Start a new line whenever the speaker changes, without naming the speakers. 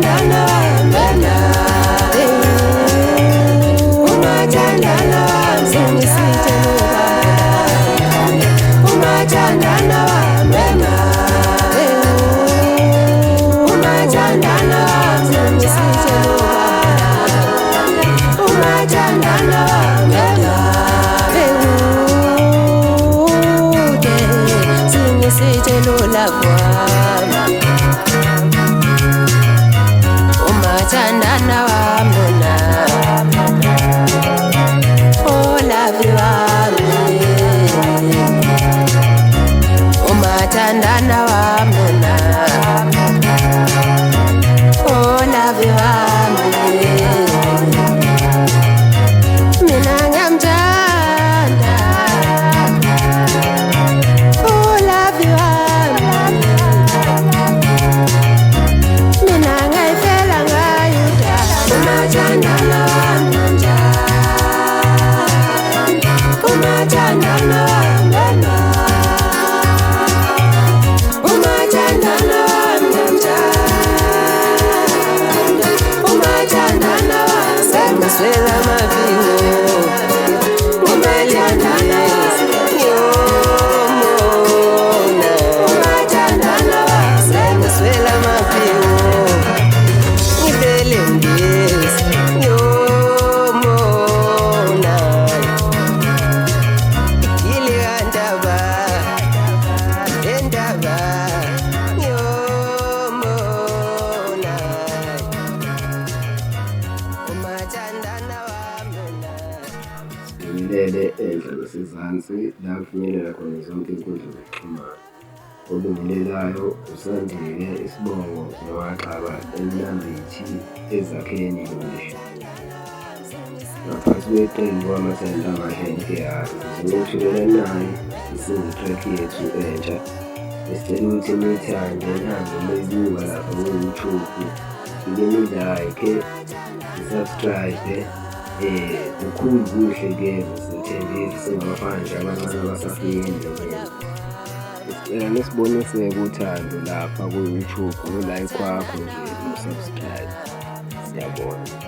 umathandana wami umathandana wami umathandana wami umathandana wami umathandana wami singisitshela love wami umathandana wami oh love wami umathandana wami oh love wami mina ngiyamthanda oh love wami mina ngayifela ngayo umathandana wami umathandana wami umathandana wami umathandana wami sengiswela amaviko umathandana wami umathandana wami sengiswela amaviko ngivele ngiyezi ngiyomona yiliyandaba endaba ngiyomona umathandana wami
Ngilele endlela sezansi la kufinyelela khona zonke inkundla zokuxhumana. Olungelelayo usandile isibongo nowaxaba eMnambithi ezakheni ngisho. Ngaphansi kweqembu WAMATHANDANA AMAHLE NKR sizoshilela naye isingle-track yethu entsha esicela ukuthi niyithande nihambe niyibuka lapha ku-YouTube ike nilike nisubscribe kukhulu kuhle-ke sithembile singabafana nje abancane abasafika endleleni. Sicela nisibonise-ke uthando lapha ku-YouTube no-like wakho nje no-subscribe. Siyabona.